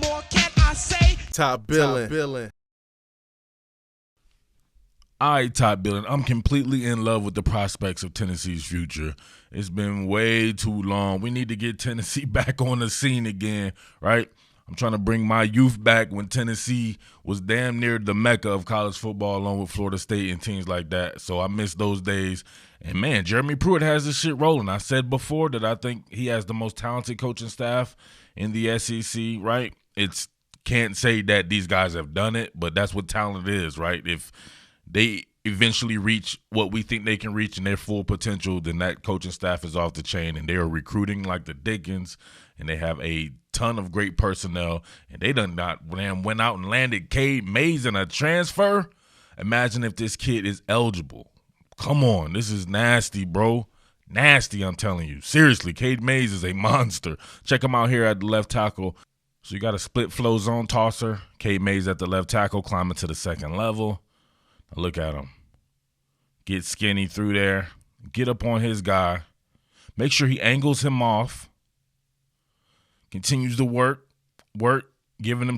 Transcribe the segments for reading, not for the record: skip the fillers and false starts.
more can I say? Top Billin. All right, Top Billin. I'm completely in love with the prospects of Tennessee's future. It's been way too long. We need to get Tennessee back on the scene again, right? I'm trying to bring my youth back when Tennessee was damn near the mecca of college football along with Florida State and teams like that. So I miss those days. And, man, Jeremy Pruitt has this shit rolling. I said before that I think he has the most talented coaching staff in the SEC, right? Can't say that these guys have done it, but that's what talent is, right? If they eventually reach what we think they can reach in their full potential, then that coaching staff is off the chain, and they are recruiting like the Dickens, and they have a ton of great personnel, and they went out and landed Cade Mays in a transfer. Imagine if this kid is eligible. Come on, this is nasty, bro. Nasty, I'm telling you. Seriously, Cade Mays is a monster. Check him out here at the left tackle. So you got a split flow zone tosser. Cade Mays at the left tackle, climbing to the second level. Now look at him. Get skinny through there. Get up on his guy. Make sure he angles him off. Continues to work, giving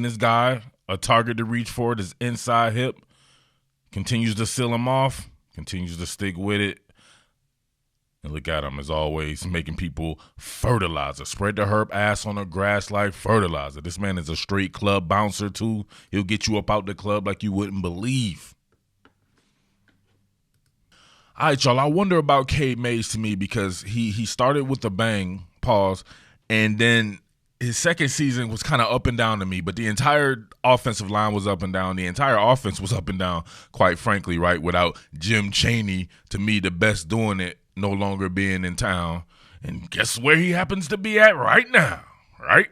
his guy a target to reach for, his inside hip. Continues to seal him off. Continues to stick with it. And look at him, as always, making people fertilizer. Spread the herb ass on the grass like fertilizer. This man is a straight club bouncer, too. He'll get you up out the club like you wouldn't believe. All right, y'all, I wonder about Cade Mays to me because he started with a bang, pause, and then his second season was kind of up and down to me, but the entire offensive line was up and down. The entire offense was up and down, quite frankly, right, without Jim Chaney, to me, the best doing it, no longer being in town. And guess where he happens to be at right now, right?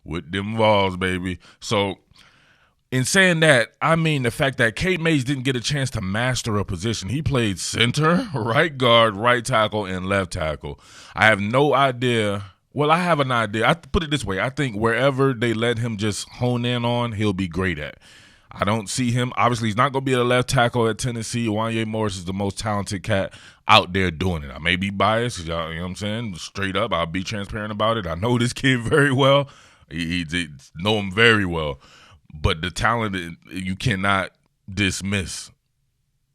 With them Vols, baby. So in saying that, I mean the fact that Cade Mays didn't get a chance to master a position. He played center, right guard, right tackle, and left tackle. I have no idea. Well, I have an idea. I put it this way. I think wherever they let him just hone in on, he'll be great at. I don't see him. Obviously, he's not going to be a left tackle at Tennessee. Wanye Morris is the most talented cat out there doing it. I may be biased, you know what I'm saying? Straight up, I'll be transparent about it. I know this kid very well. He know him very well. But the talent, you cannot dismiss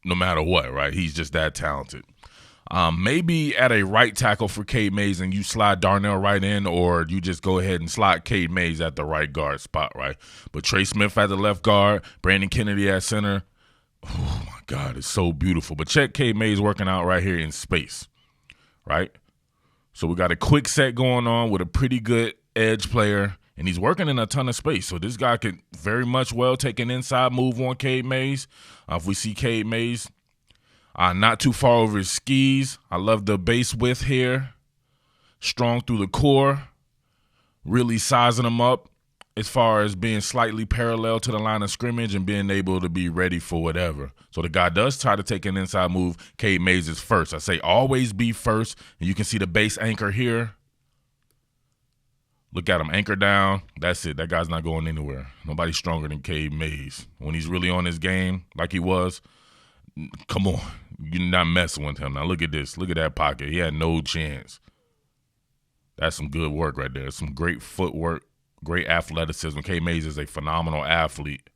no matter what, right? He's just that talented. Maybe at a right tackle for Cade Mays and you slide Darnell right in, or you just go ahead and slide Cade Mays at the right guard spot, right? But Trey Smith at the left guard, Brandon Kennedy at center. Oh, my God, it's so beautiful. But check Cade Mays working out right here in space, right? So we got a quick set going on with a pretty good edge player, and he's working in a ton of space. So this guy could very much well take an inside move on Cade Mays. If we see Cade Mays not too far over his skis. I love the base width here. Strong through the core. Really sizing him up as far as being slightly parallel to the line of scrimmage and being able to be ready for whatever. So the guy does try to take an inside move. Cade Mays is first. I say always be first. And you can see the base anchor here. Look at him, anchor down. That's it. That guy's not going anywhere. Nobody's stronger than Cade Mays. When he's really on his game like he was, come on. You're not messing with him. Now look at this. Look at that pocket. He had no chance. That's some good work right there. Some great footwork, great athleticism. Cade Mays is a phenomenal athlete.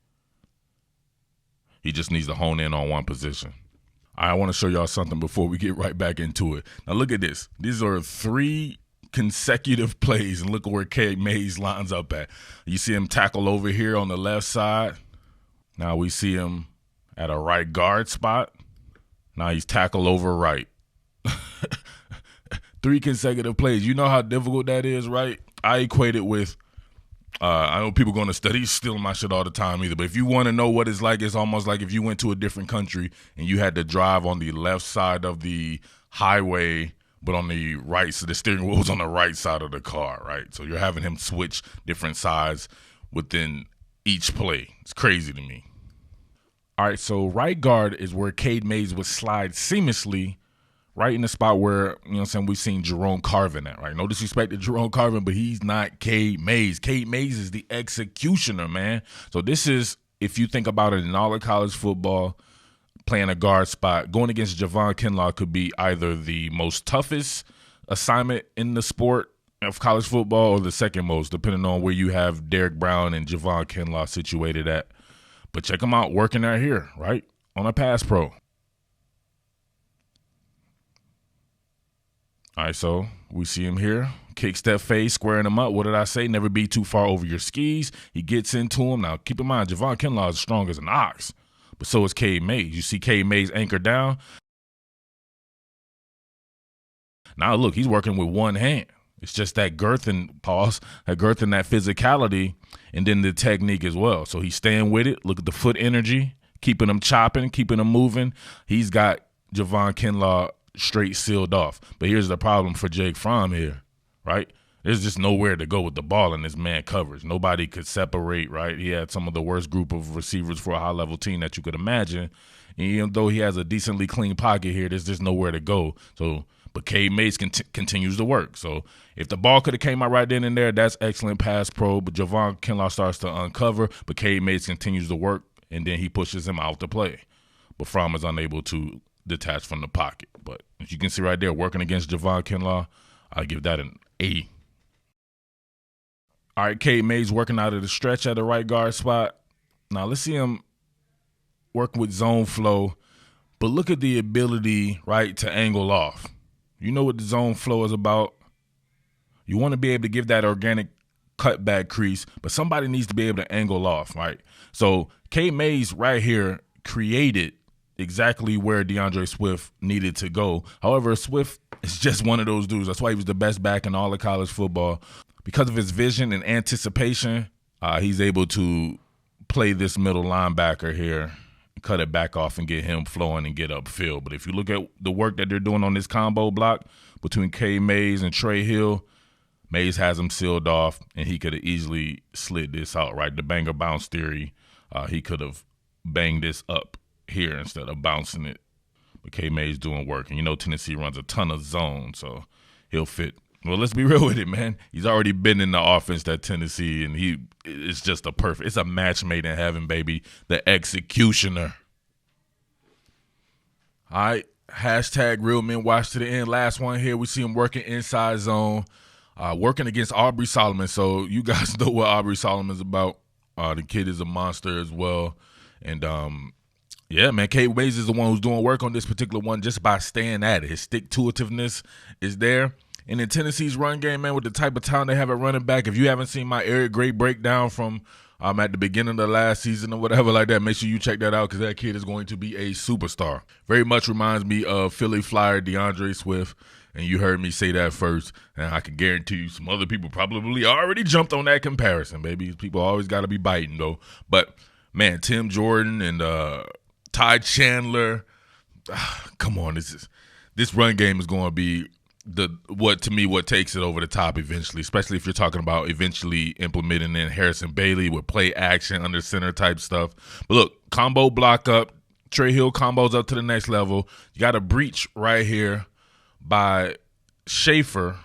He just needs to hone in on one position. I want to show y'all something before we get right back into it. Now look at this. These are 3 consecutive plays, and look at where Cade Mays lines up at. You see him tackle over here on the left side. Now we see him at a right guard spot. Now he's tackle over right. 3 consecutive plays. You know how difficult that is, right? I equate it with, I know people going to study stealing my shit all the time either, but if you want to know what it's like, it's almost like if you went to a different country and you had to drive on the left side of the highway, but on the right, so the steering wheel was on the right side of the car, right? So you're having him switch different sides within each play. It's crazy to me. All right, so right guard is where Cade Mays would slide seamlessly right in the spot where, you know what I'm saying, we've seen Jerome Carvin at, right? No disrespect to Jerome Carvin, but he's not Cade Mays. Cade Mays is the executioner, man. So this is, if you think about it in all of college football, playing a guard spot, going against Javon Kinlaw could be either the most toughest assignment in the sport of college football, or the second most, depending on where you have Derek Brown and Javon Kinlaw situated at. But check him out working out here, right, on a pass pro. All right, so we see him here. Kick step fade, squaring him up. What did I say? Never be too far over your skis. He gets into him. Now, keep in mind, Javon Kinlaw is as strong as an ox, but so is Cade Mays. You see Cade Mays anchor down. Now, look, he's working with one hand. It's just that girth and pause, that girth and that physicality, and then the technique as well. So he's staying with it. Look at the foot energy, keeping him chopping, keeping him moving. He's got Javon Kinlaw straight sealed off. But here's the problem for Jake Fromm here, right? There's just nowhere to go with the ball in this man coverage. Nobody could separate, right? He had some of the worst group of receivers for a high-level team that you could imagine. And even though he has a decently clean pocket here, there's just nowhere to go. But Cade Mays continues to work. So if the ball could have came out right then and there, that's excellent pass pro. But Javon Kinlaw starts to uncover, but Cade Mays continues to work, and then he pushes him out to play. But Fromm is unable to detach from the pocket. But as you can see right there, working against Javon Kinlaw, I give that an A. All right, Cade Mays working out of the stretch at the right guard spot. Now let's see him working with zone flow. But look at the ability, right, to angle off. You know what the zone flow is about. You want to be able to give that organic cutback crease, but somebody needs to be able to angle off, right? So Cade Mays right here created exactly where DeAndre Swift needed to go. However, Swift is just one of those dudes. That's why he was the best back in all of college football. Because of his vision and anticipation, he's able to play this middle linebacker here, cut it back off and get him flowing and get upfield. But if you look at the work that they're doing on this combo block between Cade Mays and Trey Hill, Mays has him sealed off, and he could have easily slid this out, right? The banger bounce theory, he could have banged this up here instead of bouncing it. But Cade Mays doing work. And you know Tennessee runs a ton of zone, so he'll fit. Well, let's be real with it, man. He's already been in the offense that Tennessee, and it's just it's a match made in heaven, baby. The executioner. All right, hashtag real men watch to the end. Last one here, we see him working inside zone, working against Aubrey Solomon. So you guys know what Aubrey Solomon's about. The kid is a monster as well. And, yeah, man, Cade Mays is the one who's doing work on this particular one just by staying at it. His stick-to-itiveness is there. And in Tennessee's run game, man, with the type of talent they have at running back, if you haven't seen my Eric Gray breakdown from at the beginning of the last season or whatever like that, make sure you check that out because that kid is going to be a superstar. Very much reminds me of Philly Flyer DeAndre Swift, and you heard me say that first, and I can guarantee you some other people probably already jumped on that comparison, baby. People always got to be biting, though. But, man, Tim Jordan and Ty Chandler, come on, this run game is going to be what takes it over the top eventually, especially if you're talking about eventually implementing in Harrison Bailey with play action under center type stuff. But look, combo block up, Trey Hill combos up to the next level. You got a breach right here by Schaefer,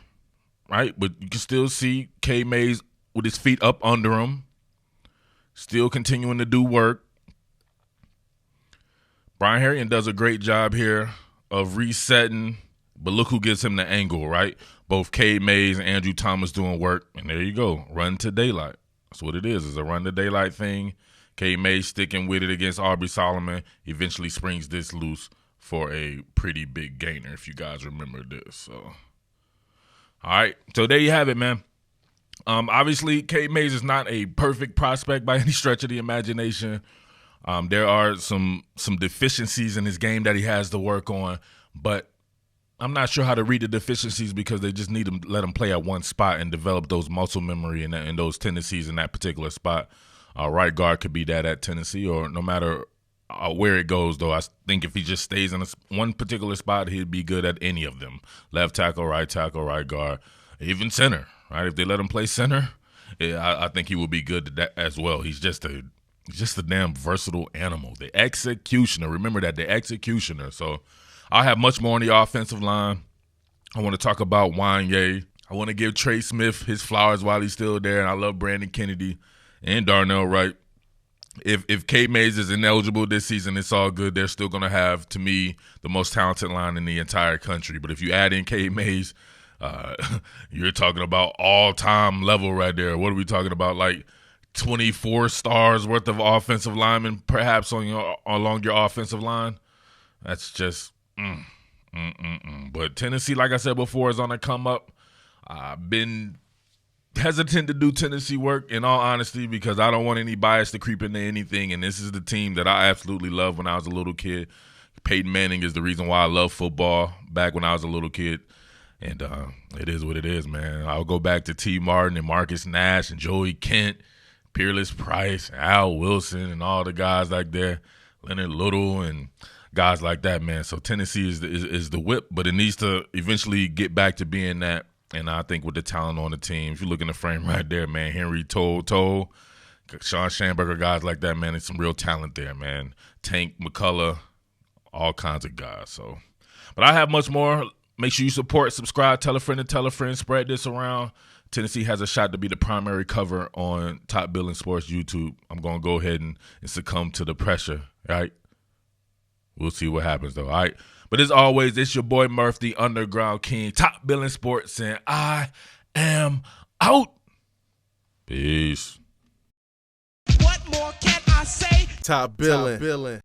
right? But you can still see Cade Mays with his feet up under him, still continuing to do work. Brian Harrion does a great job here of resetting. But look who gives him the angle, right? Both Cade Mays and Andrew Thomas doing work. And there you go. Run to daylight. That's what it is. It's a run to daylight thing. Cade Mays sticking with it against Aubrey Solomon. Eventually springs this loose for a pretty big gainer, if you guys remember this. So, all right. So there you have it, man. Obviously, Cade Mays is not a perfect prospect by any stretch of the imagination. There are some deficiencies in his game that he has to work on. But I'm not sure how to read the deficiencies because they just need to let him play at one spot and develop those muscle memory and those tendencies in that particular spot. Right guard could be that at Tennessee, or no matter where it goes, though. I think if he just stays in one particular spot, he'd be good at any of them. Left tackle, right guard, even center, right? If they let him play center, I think he will be good at that as well. He's just a damn versatile animal. The executioner. Remember that, the executioner. So I'll have much more on the offensive line. I want to talk about Wanye. I want to give Trey Smith his flowers while he's still there, and I love Brandon Kennedy and Darnell Wright. If Cade Mays is ineligible this season, it's all good. They're still going to have, to me, the most talented line in the entire country. But if you add in Cade Mays, You're talking about all-time level right there. What are we talking about? Like 24 stars worth of offensive linemen, perhaps along your offensive line. That's just But Tennessee, like I said before, is on a come up. I've been hesitant to do Tennessee work, in all honesty, because I don't want any bias to creep into anything. And this is the team that I absolutely loved when I was a little kid. Peyton Manning is the reason why I love football back when I was a little kid. And it is what it is, man. I'll go back to T. Martin and Marcus Nash and Joey Kent, Peerless Price, Al Wilson, and all the guys like that, Leonard Little and guys like that, man. So Tennessee is the whip, but it needs to eventually get back to being that. And I think with the talent on the team, if you look in the frame right there, man, Henry Toll, Sean Schamberger, guys like that, man, there's some real talent there, man. Tank, McCullough, all kinds of guys. So, but I have much more. Make sure you support, subscribe, tell a friend, spread this around. Tennessee has a shot to be the primary cover on Top Billin Sports YouTube. I'm going to go ahead and succumb to the pressure, all right? We'll see what happens, though, all right? But as always, it's your boy Murf, the Underground King, Top Billin Sports, and I am out. Peace. What more can I say? Top Billin.